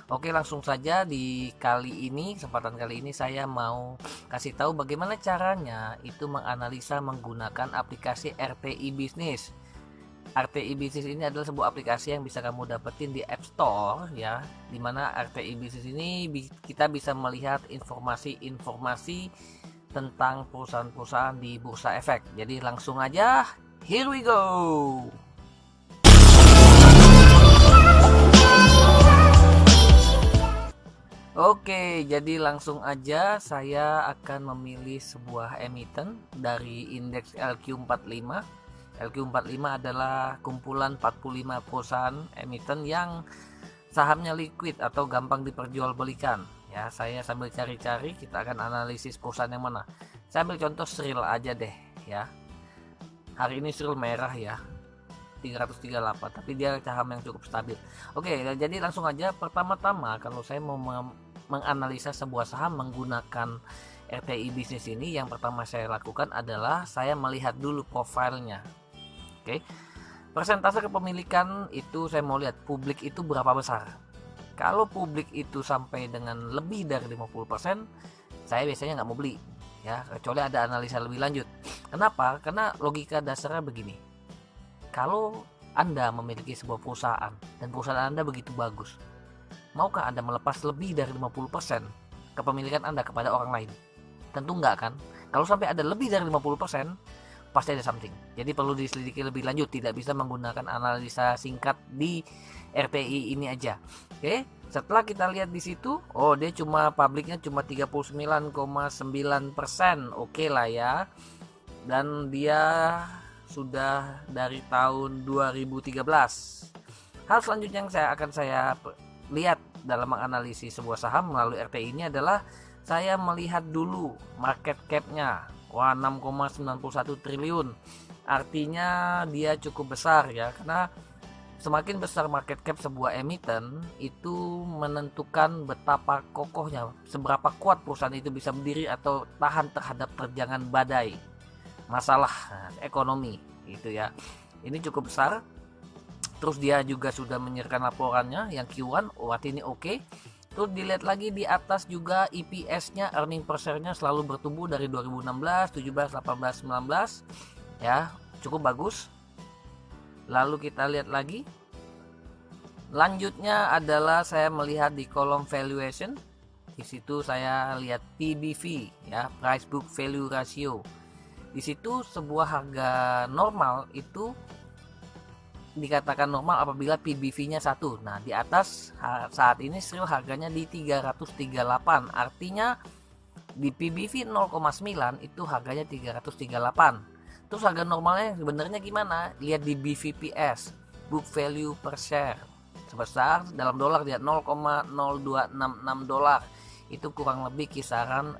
Oke, langsung saja di kesempatan kali ini saya mau kasih tahu bagaimana caranya itu menganalisa menggunakan aplikasi RTI Bisnis. RTI Bisnis ini adalah sebuah aplikasi yang bisa kamu dapetin di App Store ya, dimana RTI Bisnis ini kita bisa melihat informasi-informasi tentang perusahaan-perusahaan di Bursa Efek. Jadi langsung aja, here we go. Oke, jadi langsung aja saya akan memilih sebuah emiten dari indeks LQ45. LQ45 adalah kumpulan 45 perusahaan emiten yang sahamnya liquid atau gampang diperjualbelikan. Ya, saya sambil cari-cari, kita akan analisis perusahaan yang mana. Saya ambil contoh Sril aja deh ya. Hari ini Sril merah ya, 338, tapi dia saham yang cukup stabil. Oke, jadi langsung aja. Pertama-tama kalau saya mau menganalisa sebuah saham menggunakan RTI Bisnis ini, yang pertama saya lakukan adalah saya melihat dulu profilnya. Oke, persentase kepemilikan itu saya mau lihat publik itu berapa besar. Kalau publik itu sampai dengan lebih dari 50%, saya biasanya nggak mau beli ya, kecuali ada analisa lebih lanjut. Kenapa? Karena logika dasarnya begini, kalau Anda memiliki sebuah perusahaan dan perusahaan Anda begitu bagus, maukah Anda melepas lebih dari 50% kepemilikan Anda kepada orang lain? Tentu enggak kan? Kalau sampai ada lebih dari 50%, pasti ada something. Jadi perlu diselidiki lebih lanjut, tidak bisa menggunakan analisa singkat di RTI ini aja. Oke, setelah kita lihat di situ, oh dia cuma publiknya cuma 39,9%. Oke lah ya. Dan dia sudah dari tahun 2013. Hal selanjutnya yang akan saya lihat dalam menganalisis sebuah saham melalui RTI ini adalah saya melihat dulu market cap-nya. Wah, 6,91 triliun. Artinya dia cukup besar ya, karena semakin besar market cap sebuah emiten itu menentukan betapa kokohnya, seberapa kuat perusahaan itu bisa berdiri atau tahan terhadap terjangan badai masalah ekonomi gitu ya. Ini cukup besar. Terus dia juga sudah menyerahkan laporannya yang Q1, arti ini oke. Terus dilihat lagi di atas juga EPS-nya, earning per share-nya selalu bertumbuh dari 2016, 17, 18, 19 ya, cukup bagus. Lalu kita lihat lagi. Lanjutnya adalah saya melihat di kolom valuation. Di situ saya lihat PBV ya, price book value ratio. Di situ sebuah harga normal itu dikatakan normal apabila PBV-nya 1. Nah, di atas saat ini Sril harganya di 338. Artinya di PBV 0,9 itu harganya 338. Terus harga normalnya sebenarnya gimana? Lihat di BVPS, book value per share. Sebesar dalam dolar dia 0,0266 dolar. Itu kurang lebih kisaran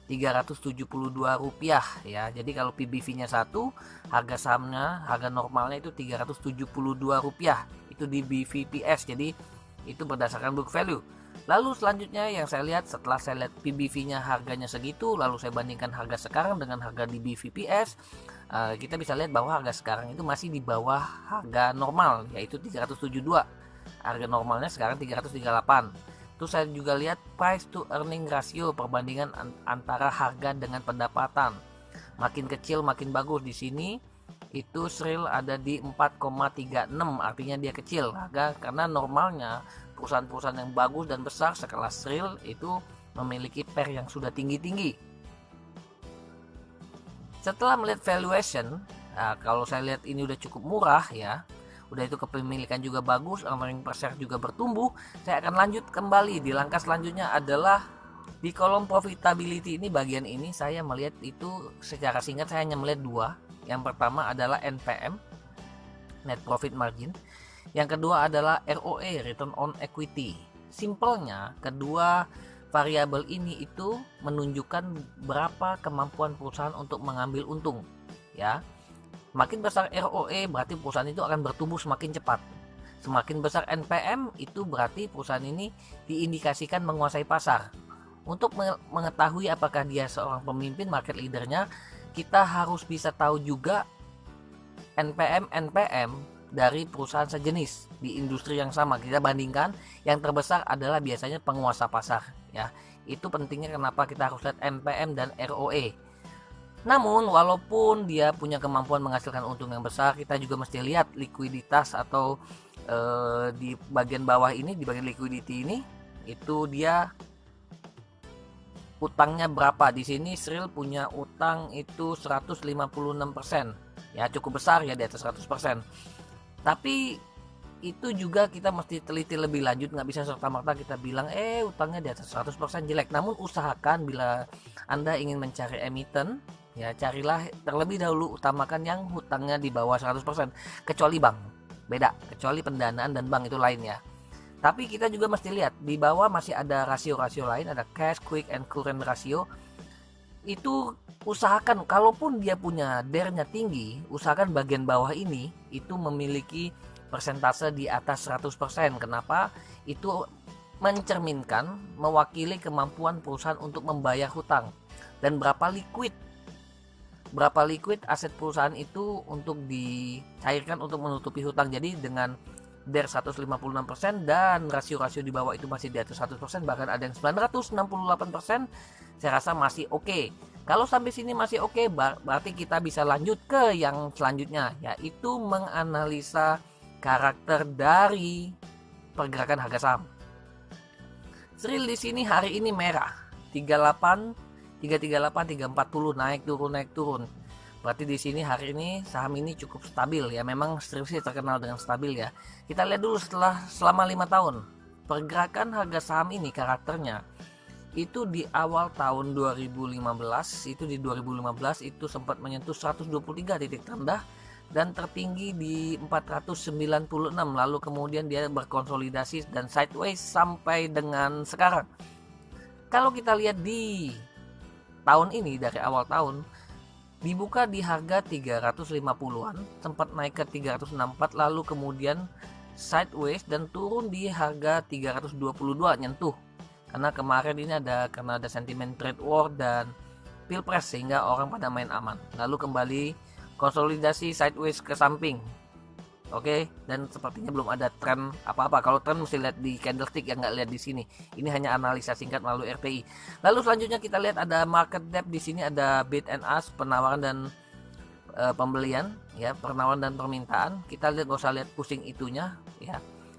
372 rupiah ya. Jadi kalau PBV-nya 1, harga sahamnya, harga normalnya itu 372 rupiah. Itu di BVPS. Jadi itu berdasarkan book value. Lalu selanjutnya yang saya lihat, setelah saya lihat PBV-nya harganya segitu, lalu saya bandingkan harga sekarang dengan harga di BVPS, kita bisa lihat bahwa harga sekarang itu masih di bawah harga normal, yaitu 372. Harga normalnya sekarang 338. Terus saya juga lihat price to earning ratio, perbandingan antara harga dengan pendapatan. Makin kecil makin bagus. Di sini itu Sril ada di 4,36, artinya dia kecil harga, karena normalnya perusahaan-perusahaan yang bagus dan besar sekelas Sril itu memiliki PER yang sudah tinggi-tinggi. Setelah melihat valuation, nah kalau saya lihat ini udah cukup murah ya, udah itu kepemilikan juga bagus, earning per share juga bertumbuh, saya akan lanjut kembali. Di langkah selanjutnya adalah di kolom profitability ini, bagian ini saya melihat itu secara singkat, saya hanya melihat dua. Yang pertama adalah NPM, net profit margin. Yang kedua adalah ROE, return on equity. Simpelnya, kedua variabel ini itu menunjukkan berapa kemampuan perusahaan untuk mengambil untung ya. Semakin besar ROE berarti perusahaan itu akan bertumbuh semakin cepat. Semakin besar NPM itu berarti perusahaan ini diindikasikan menguasai pasar. Untuk mengetahui apakah dia seorang pemimpin, market leadernya, kita harus bisa tahu juga NPM dari perusahaan sejenis di industri yang sama. Kita bandingkan, yang terbesar adalah biasanya penguasa pasar ya. Itu pentingnya kenapa kita harus lihat NPM dan ROE. Namun walaupun dia punya kemampuan menghasilkan untung yang besar, kita juga mesti lihat likuiditas atau di bagian bawah ini, di bagian liquidity ini, itu dia utangnya berapa. Di sini Sril punya utang itu 156%. Ya, cukup besar ya, di atas 100%. Tapi itu juga kita mesti teliti lebih lanjut, nggak bisa serta-merta kita bilang utangnya di atas 100% jelek. Namun usahakan bila Anda ingin mencari emiten, ya carilah terlebih dahulu, utamakan yang hutangnya di bawah 100%, kecuali bank. Beda, kecuali pendanaan dan bank itu lain ya. Tapi kita juga mesti lihat di bawah masih ada rasio-rasio lain, ada cash, quick and current ratio. Itu usahakan kalaupun dia punya DER-nya tinggi, usahakan bagian bawah ini itu memiliki persentase di atas 100%. Kenapa? Itu mencerminkan, mewakili kemampuan perusahaan untuk membayar hutang dan berapa liquid aset perusahaan itu untuk dicairkan untuk menutupi hutang. Jadi dengan DER 156% dan rasio-rasio di bawah itu masih di atas 100%, bahkan ada yang 968%, saya rasa masih oke. Kalau sampai sini masih oke, berarti kita bisa lanjut ke yang selanjutnya, yaitu menganalisa karakter dari pergerakan harga saham. Sril di sini hari ini merah, 338, 340, naik turun. Berarti di sini hari ini saham ini cukup stabil ya. Memang Sril sih terkenal dengan stabil ya. Kita lihat dulu selama 5 tahun pergerakan harga saham ini, karakternya itu di awal tahun 2015, itu di 2015 itu sempat menyentuh 123 titik terendah dan tertinggi di 496, lalu kemudian dia berkonsolidasi dan sideways sampai dengan sekarang. Kalau kita lihat di tahun ini, dari awal tahun dibuka di harga 350-an, sempat naik ke 364, lalu kemudian sideways dan turun di harga 322 nyentuh. Karena kemarin ini karena ada sentimen trade war dan pilpres sehingga orang pada main aman. Lalu kembali konsolidasi sideways ke samping. Oke, dan sepertinya belum ada tren apa-apa. Kalau tren mesti lihat di candlestick, yang nggak lihat di sini. Ini hanya analisa singkat melalui RTI. Lalu selanjutnya kita lihat ada market depth. Di sini ada bid and ask, penawaran dan pembelian, ya, penawaran dan permintaan. Kita lihat, nggak usah lihat pusing itunya, ya.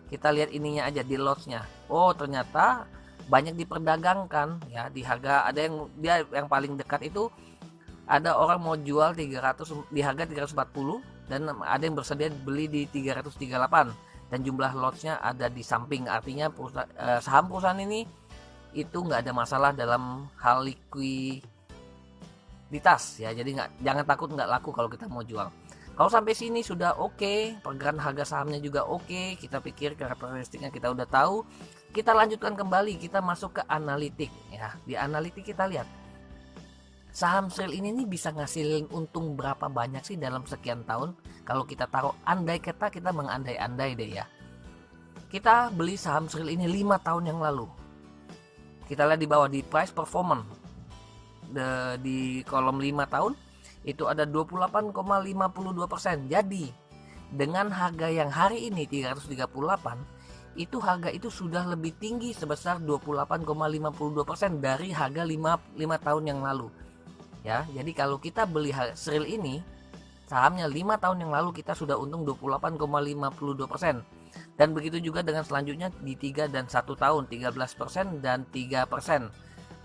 Kita lihat ininya aja, di lots-nya. Oh, ternyata banyak diperdagangkan, ya, di harga. Ada yang paling dekat itu ada orang mau jual 300 di harga 340 dan ada yang bersedia beli di 338 dan jumlah lots-nya ada di samping. Artinya saham perusahaan ini itu nggak ada masalah dalam hal likuiditas ya. Jadi jangan takut nggak laku kalau kita mau jual. Kalau sampai sini sudah oke, pergerakan harga sahamnya juga oke, kita pikir karakteristiknya kita udah tahu. Kita lanjutkan kembali, kita masuk ke analitik ya. Di analitik kita lihat saham Sril ini bisa ngasilin untung berapa banyak sih dalam sekian tahun. Kalau kita taruh andai kata, kita mengandai-andai deh ya. Kita beli saham Sril ini 5 tahun yang lalu. Kita lihat di bawah di price performance. Di kolom 5 tahun itu ada 28,52%. Jadi dengan harga yang hari ini 338, itu harga itu sudah lebih tinggi sebesar 28,52% dari harga 5 tahun yang lalu. Ya, jadi kalau kita beli Sril ini, sahamnya 5 tahun yang lalu kita sudah untung 28,52%. Dan begitu juga dengan selanjutnya di 3 dan 1 tahun, 13% dan 3%.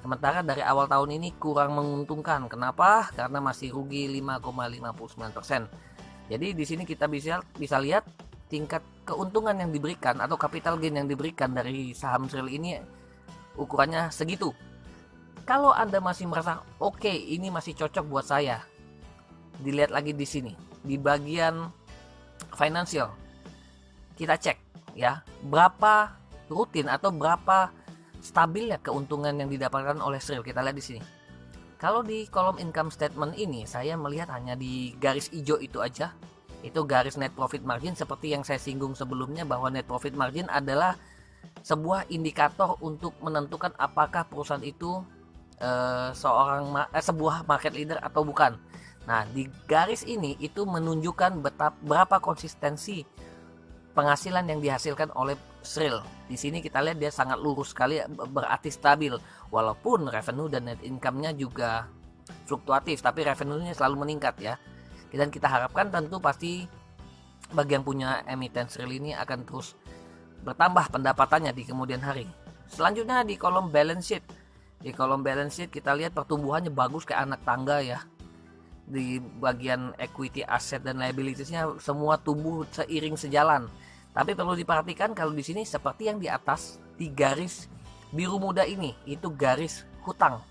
Sementara dari awal tahun ini kurang menguntungkan. Kenapa? Karena masih rugi 5,59%. Jadi di sini kita bisa lihat tingkat keuntungan yang diberikan atau capital gain yang diberikan dari saham Sril ini ukurannya segitu. Kalau Anda masih merasa oke, ini masih cocok buat saya, dilihat lagi di sini di bagian financial. Kita cek ya, berapa rutin atau berapa stabilnya keuntungan yang didapatkan oleh Sril. Kita lihat di sini. Kalau di kolom income statement ini saya melihat hanya di garis hijau itu aja. Itu garis net profit margin, seperti yang saya singgung sebelumnya bahwa net profit margin adalah sebuah indikator untuk menentukan apakah perusahaan itu sebuah market leader atau bukan. Nah, di garis ini itu menunjukkan berapa konsistensi penghasilan yang dihasilkan oleh Sril. Di sini kita lihat dia sangat lurus sekali, berarti stabil. Walaupun revenue dan net income-nya juga fluktuatif, tapi revenue-nya selalu meningkat ya. Dan kita harapkan tentu pasti bagi yang punya emiten Sril ini akan terus bertambah pendapatannya di kemudian hari. Selanjutnya di kolom balance sheet. Di kolom balance sheet kita lihat pertumbuhannya bagus kayak anak tangga ya. Di bagian equity, asset dan liabilitiesnya semua tumbuh seiring sejalan. Tapi perlu diperhatikan kalau di sini seperti yang di atas di garis biru muda ini itu garis hutang.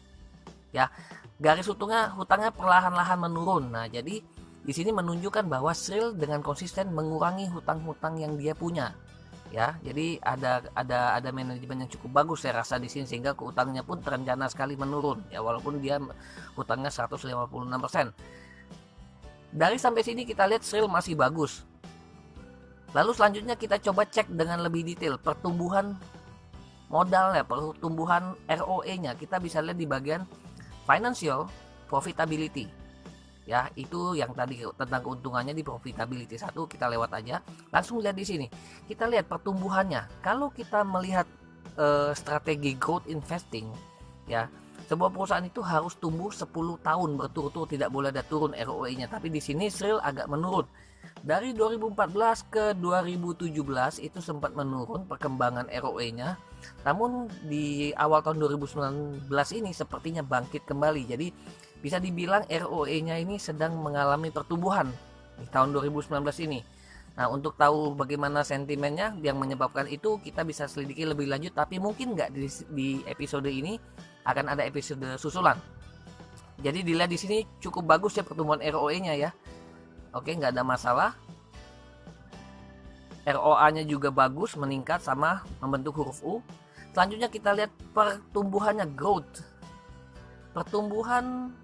Ya, garis hutangnya perlahan-lahan menurun. Nah, jadi di sini menunjukkan bahwa Sril dengan konsisten mengurangi hutang-hutang yang dia punya. Ya, jadi ada manajemen yang cukup bagus saya rasa di sini sehingga utangnya pun terencana sekali menurun ya, walaupun dia hutangnya 156%. Dari sampai sini kita lihat Sril masih bagus. Lalu selanjutnya kita coba cek dengan lebih detail pertumbuhan modalnya, pertumbuhan ROE-nya. Kita bisa lihat di bagian financial profitability. Ya, itu yang tadi tentang keuntungannya di profitability 1 kita lewat aja. Langsung lihat di sini. Kita lihat pertumbuhannya. Kalau kita melihat strategi growth investing ya, sebuah perusahaan itu harus tumbuh 10 tahun berturut-turut, tidak boleh ada turun ROE-nya. Tapi di sini Sril agak menurun. Dari 2014 ke 2017 itu sempat menurun perkembangan ROE-nya. Namun di awal tahun 2019 ini sepertinya bangkit kembali. Jadi bisa dibilang ROE-nya ini sedang mengalami pertumbuhan di tahun 2019 ini. Nah, untuk tahu bagaimana sentimennya yang menyebabkan itu kita bisa selidiki lebih lanjut, tapi mungkin nggak di episode ini, akan ada episode susulan. Jadi dilihat di sini cukup bagus ya pertumbuhan ROE-nya ya. Oke, nggak ada masalah. ROA-nya juga bagus, meningkat sama membentuk huruf U. Selanjutnya kita lihat pertumbuhannya, growth. Pertumbuhan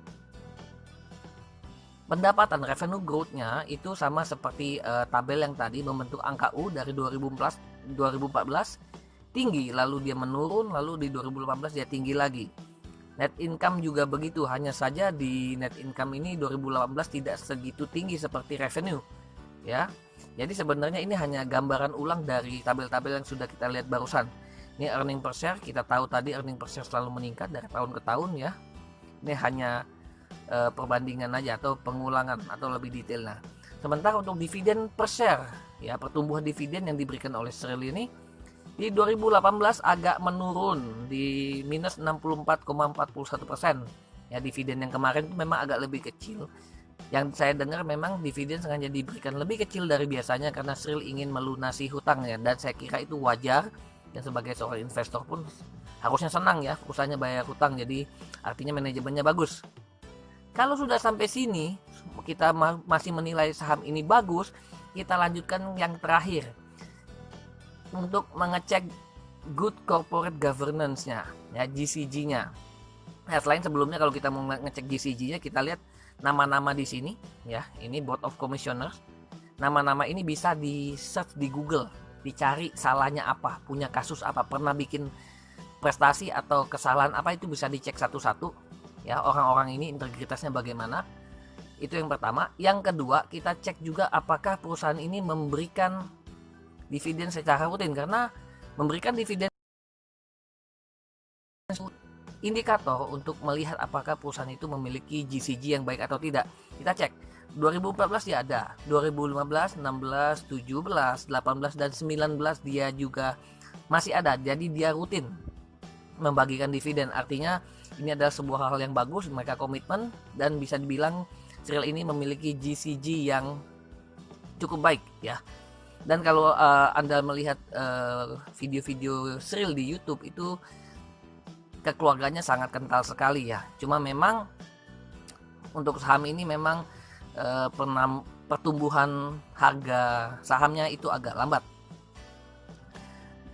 pendapatan, revenue growth-nya itu sama seperti tabel yang tadi, membentuk angka U dari 2014 tinggi, lalu dia menurun, lalu di 2018 dia tinggi lagi. Net income juga begitu, hanya saja di net income ini 2018 tidak segitu tinggi seperti revenue ya. Jadi sebenarnya ini hanya gambaran ulang dari tabel-tabel yang sudah kita lihat barusan. Ini earning per share, kita tahu tadi earning per share selalu meningkat dari tahun ke tahun ya. Ini hanya perbandingan aja atau pengulangan atau lebih detail. Nah, sementara untuk dividen per share ya, pertumbuhan dividen yang diberikan oleh Sril ini di 2018 agak menurun di minus 64,41%. Ya, dividen yang kemarin itu memang agak lebih kecil. Yang saya dengar memang dividen sengaja diberikan lebih kecil dari biasanya karena Sril ingin melunasi hutangnya, dan saya kira itu wajar. Dan sebagai seorang investor pun harusnya senang ya perusahaannya bayar hutang, jadi artinya manajemennya bagus. Kalau sudah sampai sini kita masih menilai saham ini bagus, kita lanjutkan yang terakhir untuk mengecek good corporate governance-nya ya, GCG-nya. Nah, selain sebelumnya kalau kita mau ngecek GCG-nya, kita lihat nama-nama di sini ya. Ini Board of Commissioners. Nama-nama ini bisa di search di Google, dicari salahnya apa, punya kasus apa, pernah bikin prestasi atau kesalahan apa, itu bisa dicek satu-satu ya, orang-orang ini integritasnya bagaimana. Itu yang pertama. Yang kedua, kita cek juga apakah perusahaan ini memberikan dividen secara rutin, karena memberikan dividen indikator untuk melihat apakah perusahaan itu memiliki GCG yang baik atau tidak. Kita cek 2014 dia ada, 2015, 16, 17, 18 dan 19 dia juga masih ada. Jadi dia rutin membagikan dividen. Artinya ini adalah sebuah hal yang bagus, mereka komitmen, dan bisa dibilang Sril ini memiliki GCG yang cukup baik ya. Dan kalau Anda melihat video-video Sril di YouTube itu kekeluarganya sangat kental sekali ya. Cuma memang untuk saham ini memang pertumbuhan harga sahamnya itu agak lambat.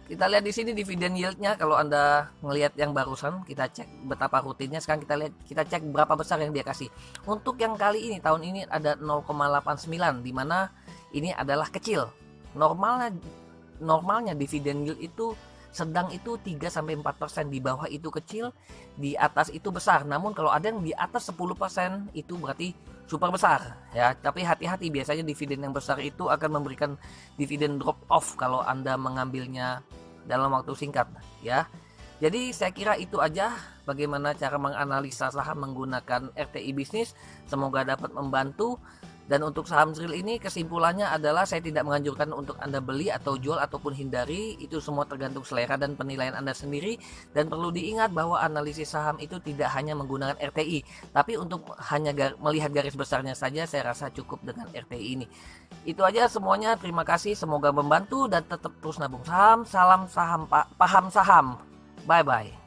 Kita lihat di sini dividen yield-nya. Kalau Anda melihat yang barusan, kita cek betapa rutinnya. Sekarang kita cek berapa besar yang dia kasih. Untuk yang kali ini, tahun ini ada 0,89, dimana ini adalah kecil. Normalnya dividen yield itu sedang itu 3-4%, di bawah itu kecil, di atas itu besar. Namun kalau ada yang di atas 10% itu berarti super besar ya. Tapi hati-hati, biasanya dividen yang besar itu akan memberikan dividen drop off kalau Anda mengambilnya dalam waktu singkat ya. Jadi saya kira itu aja bagaimana cara menganalisa saham menggunakan RTI bisnis. Semoga dapat membantu. Dan untuk saham Zril ini kesimpulannya adalah saya tidak menganjurkan untuk Anda beli atau jual ataupun hindari. Itu semua tergantung selera dan penilaian Anda sendiri. Dan perlu diingat bahwa analisis saham itu tidak hanya menggunakan RTI, tapi untuk hanya melihat garis besarnya saja saya rasa cukup dengan RTI ini. Itu aja semuanya, terima kasih, semoga membantu dan tetap terus nabung saham. Salam saham, paham saham. Bye bye.